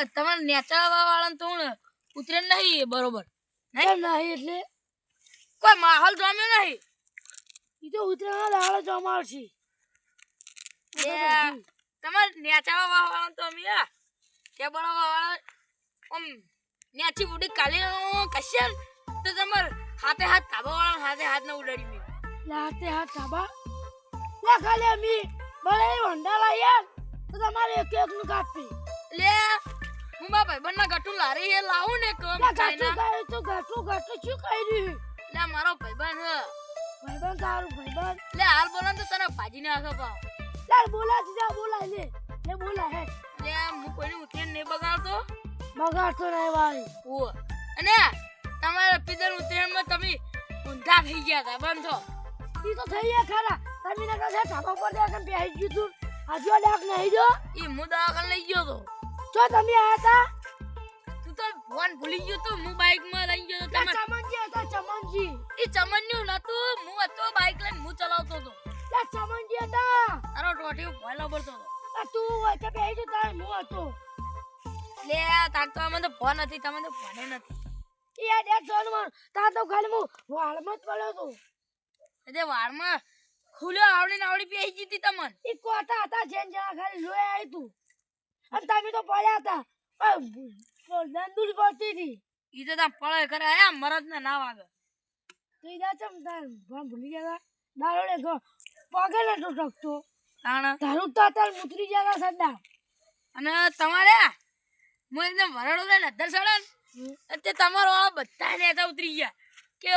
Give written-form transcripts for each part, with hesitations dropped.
તમારે નેચાવા વાળા તો ઉતરે નહીં બરોબર નહીં એટલે કોઈ માહોલ જમ્યો નહીં ઈ તો ઉતરેના દાડો જમાડ છે તમારે નેચાવા વાળા તો અમે ત્યાં બળાવા વાળા આમ નેચી બુડી કાલી કશે તો તમારે હાથે હાથ તાબા વાળા હાથે હાથ ને ઉડાડી મે હાથે હાથ તાબા લે ખાલી અમી બળે વંડા લાયા તો તમારે એક એક નું કાપી લે હું બા ભાઈ બન્ના ગટુ લારી હે લાવું ને કમ ચાઈના તો ગટુ શું કરી લે મારો ભાઈબંધ તારું ભાઈબંધ લે હાલ બોલા તો તને ભાજી ને આખો પાવ લે બોલા જા બોલા લે બોલા હે લે હું કોઈને ઉતરીને નહીં બગાડતો નહીં ભાઈ ઓ અને તમારા પીદર ઉતરેણમાં તમે ઊંધા થઈ ગયા હતા બંધો ઈ તો થઈ ગયા ખરા તમે ને કહે ધાબા પર દેખન બેહી ગયું તું આજો ડાક નહીં જો ઈ હું દવાખાને લઈ ગયો તો જો તમે આયા તા તું તો ફોન ભૂલી ગયો તો હું બાઈક માં લઈ ગયો તો તમે ચમનજી હતા ચમનજી ઈ ચમન્યું નતું હું હતો બાઈક લઈને હું ચલાવતો તો લે ચમનજી હતા તારો ટોટી ભોયલો પડતો તો તું વચ્ચે બેહી જો તાર હું હતો લે તાર તો અમે તો ફોન નથી તમે તો ફોને નથી ઈ આ દેખ સોનમાં તા તો ખાલી હું વાળમાં જ પડ્યો તો એટલે વાળમાં ખુલ્યો આવડી પેઈ જીતી તમને ઈ કોટા હતા જેન જણા ખાલી લોય આવી તું અને તમે તો પડ્યા હતા દંદુરી પડતી હતી ઈ તો તા પડે કરે આયા મરદ ને ના વાગે તું જા ચમ તાર ભણ ભૂલી ગયા દારોડે પગે ને તો ટકતો તાણ તારું તો તાર મુતરી ગયા સડા અને તમારે હું એકદમ વરડો લઈને અધર સડન તે તમારો વાળા બધા નેતા ઉતરી ગયા કે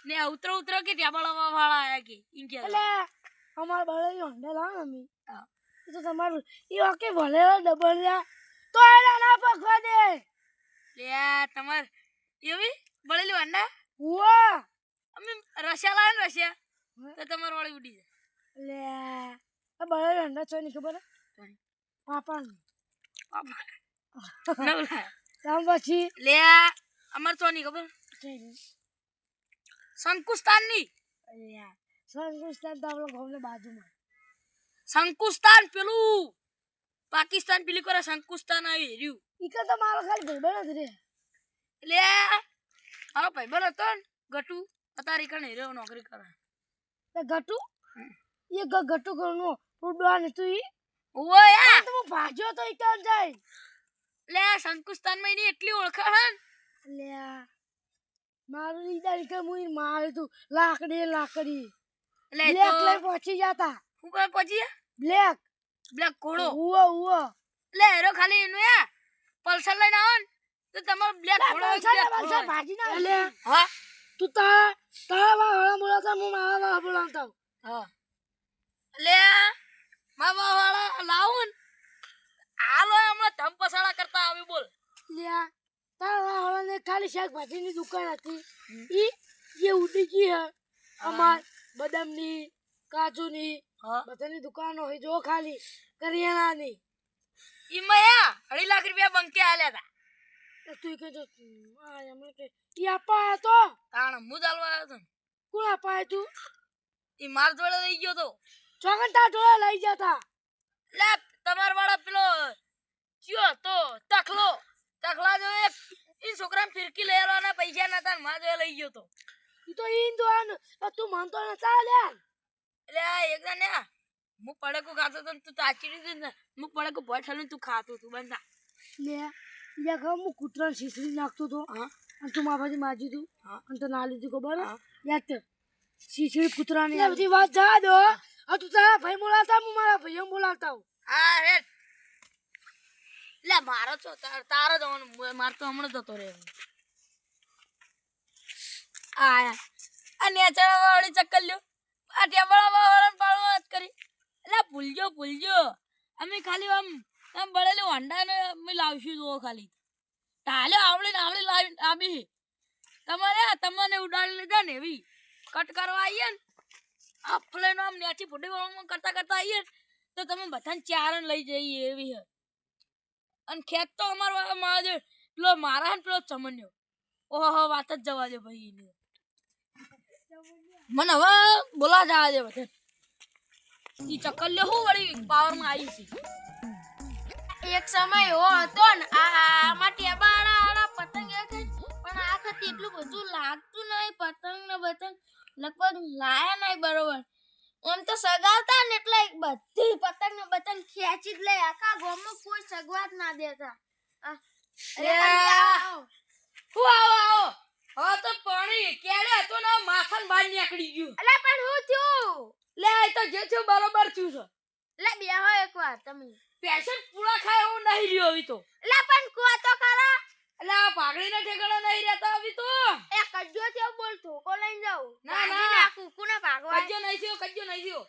ને ઉતરો કે ત્યાં બળવા વાળા આયા કે ઈન કે એટલે અમાર બળે હોંડે લાવ અમી તો તમારું ઈ ઓકે ભલે ડબલ લ્યા તો એના ના પકવા દે લે તમાર એવી બળેલી વાંડા ઉવા અમે રશિયા લાવે ને રશિયા તો તમાર વાળી ઉડી જાય લે આ બળે હોંડે છો ની ખબર પાપા નવલા રામ પછી લે અમાર તો ની ખબર શંકુસ્તાન ની સંગુસ્તાન તો આપણો ગામની બાજુમાં શંકુસ્તાન પેલું પાકિસ્તાન પેલી કરે શંકુસ્તાન આવી રહ્યું ઈ કે તો મારો ખાલી ભાઈબંધ જ રે લે મારો ભાઈબંધ હતો ને ગટુ અતારી કણે રહ્યો નોકરી કરે તે ગટુ એ ગટુ કરનો ઉડવાને તું ઈ ઓય તો હું ભાગ્યો તો ઈ કામ જાય લે શંકુસ્તાન માં એની એટલી ઓળખાણ લે મારું ઈદારી કે મુઈ મારે તું લાકડી લે બ્લેક લઈ પહોંચી જાતા હું કોઈ પહોંચી બ્લેક ઘોડો ઉવો લે એરો ખાલી એનું પલ્સર લઈને આવો ને તો તમારો બ્લેક ઘોડો ભાજી ના લે હા તું તારા વાળા બોલાતા હું મારા વાળા બોલાવતા હા લે મારા વાળા લાવો ને હાલો હમણાં ધમ પસાડા કરતા આવી બોલ લે તારા વાળા ને ખાલી શાકભાજી ની દુકાન હતી ઈ જે ઉડી ગઈ હે અમાર બદામની કાજુની બધાની દુકાનો હોય જો ખાલી કરિયાણાની ઈમયા 2.5 લાખ રૂપિયા બંકે આલ્યા હતા તું કે જો આ એમને કે ઈ આપા તો તાણ હું ચાલવા આવ્યો તો કોણ આપા તું ઈ માર જોડે લઈ ગયો તો ચોકન તા જોડે લઈ જતા લે તમાર વાળા પેલો ચિયો તો તખલા જો એક ઈ છોકરાને ફિરકી લઈ આવવાના પૈસા નતા માર જોડે લઈ ગયો તો ઈ તો ઈન તો આન તું માનતો ન ચાલે એટલે એકદમ ને હું પડકો ખાતો તો તું તાચી દીધી ને હું પડકો ભોય ઠાલું તું ખાતો તું બંધા લે યા કે હું કૂતરાને શીશડી નાખતો તો અને તું મારી માજી તું અને તો ના લીધું ખબર યાદ કર શીશડી કૂતરાની આ બધી વાત જા દો આ તું તારા ભાઈ બોલાવતા હું મારા ભાઈઓ બોલાવતા હું હા રે લે મારો છો તારો જવાનું માર તો હમણાં જતો રે આયા આ નેચા વાળી ચક્કર લ્યો આ ટેબડા વાળાને પાડવા વાત કરી એટલે ભૂલજો અમે ખાલી આમ બળેલી હોન્ડા ને અમે લાવશું જો ખાલી ટાલે આવડી લાવી આબી તમને ઉડાડી લીધા ને એવી કટ કરવા આવીએ ને આ ફ્લેનો આમ નેચી ફૂટી વાળું કરતા આવીએ તો તમે બધાને ચારણ લઈ જઈએ એવી હે અને ખેત તો અમારો મહાદેવ પેલો મારા ને પેલો ચમન્યો ઓહો વાત જ જવા દે ભાઈ મને હવે બોલા જવા દે બધા ઈ ચક્કર લે હું વળી પાવર માં આવી છે એક સમય એવો હતો ને આમાં ટેબાળા પતંગ એક જ, પણ આ વખતે એટલું બધું લાગતું નહીં પતંગ ને બતંગ લગભગ લાયા નહીં બરોબર. એમ તો સગાવતા ને એટલે બધી પતંગ ને બતંગ ખેંચી જ લે, આખા ગામમાં કોઈ સગવા જ ના દેતા. હું આવો હા તો પાણી કેડે હતો ને માથાને બહાર નીકળી ગયું. અલા પણ હું થયું લે આ તો જે થયું બરોબર થયું છે. લે બેહો એકવાર તમે. પેશન પૂરા ખાય એવું નહીં રહ્યો હવે તો. લે પણ કો તો ખરા. એટલે આ પાઘડીના ઠેકાણા નહીં રહેતા હવે તો. એ કજ્જો થયો બોલ ધોકો લઈને જાઉં. ના, ના. નાખું કોને ભાગવા. કજ્જો નહીં થયો.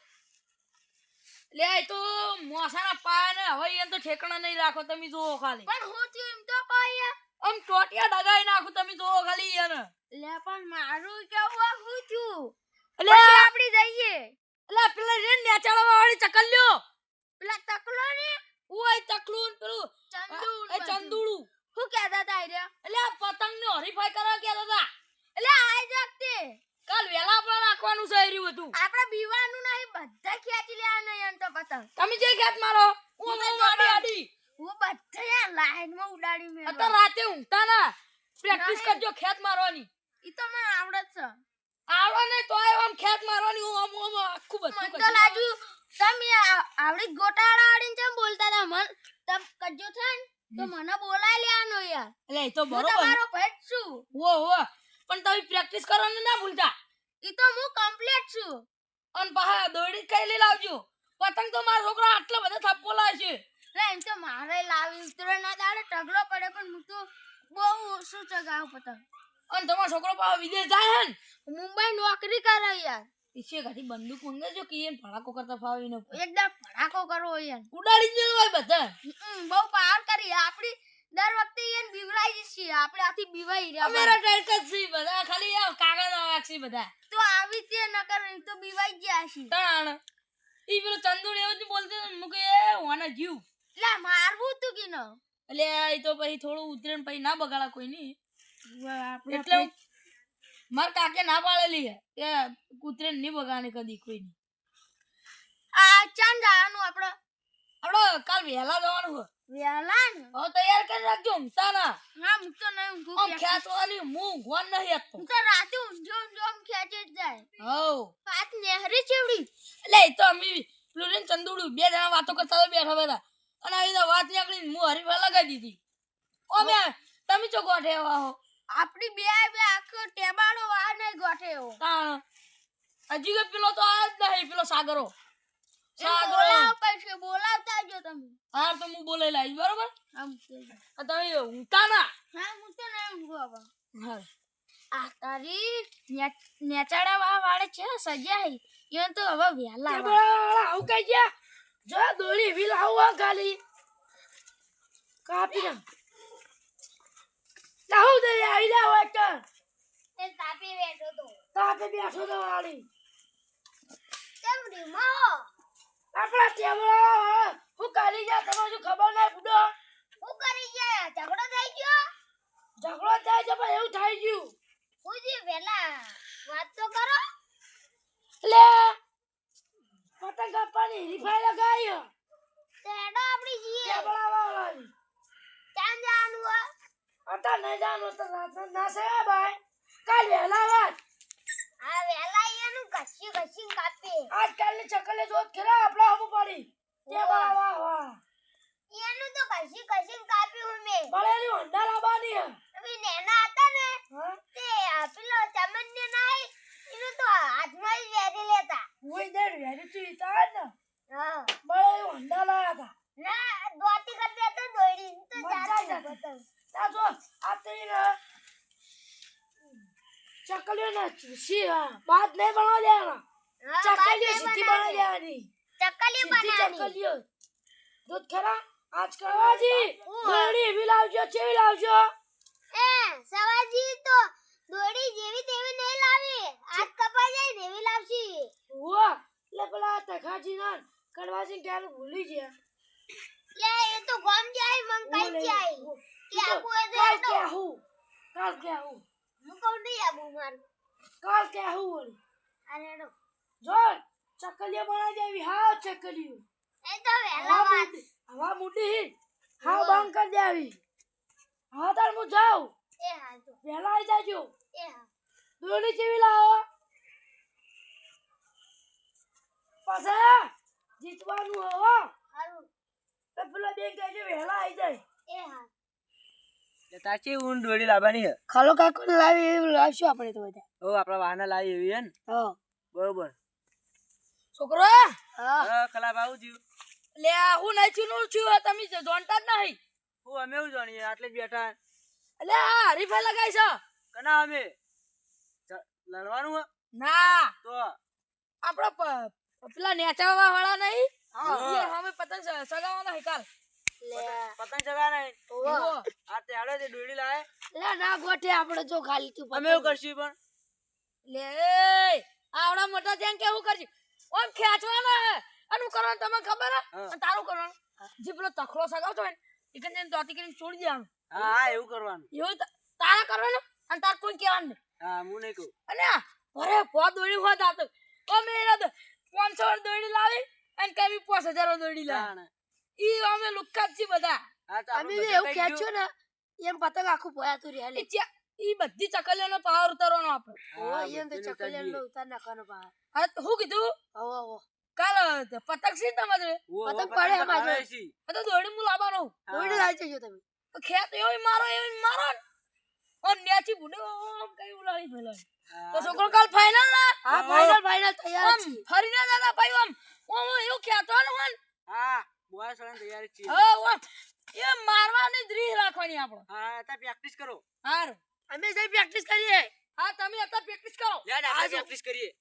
લે આ તો મોસાના પાયા ને હવે એને તો ઠેકાણા નહીં રાખો તમે જોવો ખાલી. પણ હું થયું એમ તો કહી. આમ ટોટિયા ડગાઈ નાખું તમે જોવો ખાલી એને. લે પણ મારું કેવું હું થયું. એટલે પછી આપડી જઈએ. એટલે પેલા રે નેચાળવા વાળી ચકલ લ્યો. પેલા તકલો ને ઓય તકલું ને પેલું ચંદુડ એ ચંદુડું. હું કહેતા તા રે. એટલે આ પતંગ ને હરીફાઈ કરવા કહેતા હતા. એટલે આઈ જાગતે કાલ વેલા આપણે રાખવાનું છે એર્યું હતું. આપણે બીવાનું નહીં બધા ખેંચી લેવા નહીં એમ તો પતંગ. તમે જે ખેત મારો હું હું આડી આડી હું બધા લાઈન માં ઉડાડી મેં. અત્યારે રાતે ઊંઘતા ના પ્રેક્ટિસ નહીં. કરજો ખેત મારવાની. ઈ તો મને આવડે જ છે. આવડે નહીં તોય આમ ખેત મારવાની હું આમ આખું બધું મને તો કરજો. લાજુ તમે આવડી ગોટાળા આડીને કેમ બોલતા તા મન તમ કજ્જો થાય ને તો મને બોલાય લેવાનો યાર. એટલે એ તો હું બરોબર તમારો ભેટ છું. ઓ પણ તમે પ્રેક્ટિસ કરવાનું ના ભૂલતા. ઈ તો હું કમ્પ્લીટ છું. અને પાછા દોડી કઈ લઈ લાવજો. પતંગ તો મારા છોકરા આટલા બધા થપ્પો લાવે છે. લે એમ તો મારે લાવી ઉતરે ના દાડે ટગલો પડે પણ હું તો બહુ ઓછું ચગાવ પતંગ. અને તમારો છોકરો પાછો વિદેશ જાય હે ને મુંબઈ નોકરી કરે યાર. ઈશે ગાડી બંદૂક મંગાજો કે એને ભડાકો કરતા ફાવે ને એકદમ ભડાકો કરવો યાર. ઉડાડી જ મેલવાય બધા. બહુ પાર કરી આપડી દર વખતે એને બીવરાઈ છીએ આપણે આથી બીવાઈ રહ્યા. અમેરા ટાઈટ જ છે બધા ખાલી આ કાગળ ના વાગશે બધા. તો આવી તે ન કરે તો બીવાઈ ગયા છે. તાણ ઈ પેલો ચંદુડ એવું જ બોલતો હતો ને મુકે એ વાના જીવ. લે મારવું તું કે ન. એટલે ઈ તો પછી થોડું ઉતરે ને પછી ના બગાડા કોઈ ની. આપણે એટલે માર કાકે ના પાડેલી હે કે કૂતરે નહીં બગાડે કદી કોઈ ની. આ ચાંદ જવાનું આપણે આપણે કાલ વહેલા જવાનું હે. વેલા ને. હવે તૈયાર કરી રાખજો ઊંઘતા ના. હા હું તો નહીં ઊંઘું. આમ ખેંચવાની મું ગોન નહીં આપતો. હું તો રાતે ઊંઝો આમ ખેંચે જ જાય. હવ પાત નેહરી ચેવડી. એટલે ઈ તો અમે પેલું રે ને ચંદુડું બે જણા વાતો કરતા હતા બેઠા બેઠા અને આવી રીતે વાત નીકળી હું હરીફા લગાવી દીધી. અમે તમે ચો ગોઠે આવા હો. આપડી બે આખો ટેબાળો વા નહીં ગોઠેવો. તાણ હજી કે પેલો તો આ જ નહીં પેલો સાગરો. બોલાવ પડશે બોલાવતા જો તમે. હા તો હું બોલાઈ લાવીશ બરોબર. આમ આ તમે ઊંઘતા ના. હા હું તો નહીં ઊંઘું હવે. હા આ તારી નેચાડા વાળે છે સજાઈ એ તો હવે વેલા આવું કઈ ગયા જો દોડી એવી લાવો ખાલી કાપી ના લાવું દે આવી જાવ એટલે એ તાપી બેઠો તો તાપે બેઠો તો વાળી ચમડી માં આપણા ટેબલા હું કરી ગયા તમને ખબર નહીં બુડો હું કરી ગયા ઝઘડો થઈ ગયો. ઝઘડો થાય છે પણ એવું થઈ ગયું ઉજી વેલા વાત તો કરો. લે પતંગ કાપવાની હરીફાઈ લગાવી તો એડો આપડી જીએ ટેબલા વાળાની ચાંદ જાનું હે. અતા નહીં જાણો તો રાત ના છે ભાઈ કાલ વહેલા વાત આ વેલા એનું ઘસી ઘસી કાપે. આજકાલની ચકલે જોત ખરા આપણા હમુ પડી ટેબલા વાહ એનું તો ઘસી ઘસી કાપ્યું મે. બળેલી હોન્ડા લાવવાની હે અમે નેના હતા ને હા તે પેલો ચમન્ય નાઈ એનું તો હાથમાં જ વેરી લેતા. હું દેડ વેરી તું ઈતા ને હા બળેલી હોન્ડા લાયા હતા ના દોતી કરતે તો દોડી તો મજા જાતી આવી પતંગ. તા જો આ તેરી ને ચકલીઓ ને સી બાદ નહીં બનાવ દેવાના હા, ચકલીઓ બાદ સીધી નહીં બનાવી દેવાની ચકલી સીધી બનાની. ચકલીઓ દૂધ ખરા આજ કરવાજી હું. દોડી એવી લાવજો ચેવી લાવજો એ સવાજી તો દોડી જેવી તેવી નહીં લાવી. હાથ કપાઈ જાય ને એવી લાવશી. વાહ લે પેલા તખાજી ના કડવાજી ક્યારે ભૂલી ગયા લે એ તો ગોમ જાય મન કઈ જાય કે આપો એ કાલ તો કે હું હું કહું નહીં આબુ માર. કાલ કે હું વળી અરે નો જો ચકલીઓ બનાવી દેવી હા ચકલીઓ એ તો વેલા વાત. હવા મુડી હા બંધ કરી દે આવી હા તાર હું જાઉં એ હા તો વહેલા આવી જાજો એ હા દોડી જેવી લાવો પાછા જીતવાનું હો હારું તો પેલો બેન કહેજો વહેલા આવી જાય એ હા તાચી ઊન દોડી લાવવાની હે ખાલો કાકો લાવી એવું લાવશું આપણે તો બધા ઓ આપણા વાહના લાવી એવી હે ને હા બરોબર છોકરો હા કલા બાબુ જીવ લે હું નહીં છું છું તમે જોનતા જ નહીં હું અમે એવું જાણીએ આટલે જ બેઠા એટલે આ હરીફાઈ લગાઈ છે કના અમે લડવાનું હે ના તો આપણો પેલા નેચાવા વાળા નહીં હા. એ અમે પતંગ સગાવાના હે કાલ પતંગ ચગા નહીં ઓહો. આ તે હાડે તે દોડી લાવે લે ના ગોઠે આપણે જો ખાલી તું અમે એવું કરશું પણ લે આવડા મોટા ત્યાં કેવું કરજી ઓમ ખેંચવાના હે અનું કરવાનું તમને ખબર હે હા. અને તારું કરવાનું જે પેલો તખલો સગાવતો હોય ને એ કને દોતી કરીને છોડી દેવાનું હા હા એવું કરવાનું એવું તારા કરવાનું અને તાર કોઈ કહેવાનું નહીં હા હું નહીં કહું અને અરે પો દોડી હોત આ તો અમે એના 500 દોડી લાવી અને કઈ 5000 દોડી લાવી તાણે. ઈ અમે લુક્કા જ છીએ બધા હા તો અમે આપણે એવું બધું ખેંચ્યું ને એમ પતંગ આખું પોયાતું રહે ઈ ઈ બધી ચકલીઓનો પાવર ઉતારવાનો આપણે હા, ઓ એમ તો બધું ચકલિયાનો ઉતારીએ. ઉતાર નાખવાનો પા હા તો હું કીધું હવો હવો કાલ પતંગ છે તમારે ઓ, પતંગ પતંગ પડે તો અમારે. ભાવે છે. આ તો દોડી હું લાવવાનો હા. દોડી લાવી જજો તમે ખેત એવી મારો ને. ઓમ નેચી બુડે ઓમ કઈ ઉલાડી ફેલાય હા, તો છોકરો કાલ ફાઇનલ ના હા હો. ફાઇનલ તૈયાર આમ છીએ ફરીને દાદા ભાઈ ઓમ એવું ખેતવાનું હોય ને હા બોયા સળાની તૈયારી જ છીએ હા ઓમ એ મારવાની દ્રીહ રાખવાની આપણો હા તા પ્રેક્ટિસ કરો હાર અમે જઈ પ્રેક્ટિસ કરીએ હા તમે અત્યારે પ્રેક્ટિસ કરો યાર આપણે પ્રેક્ટિસ કરીએ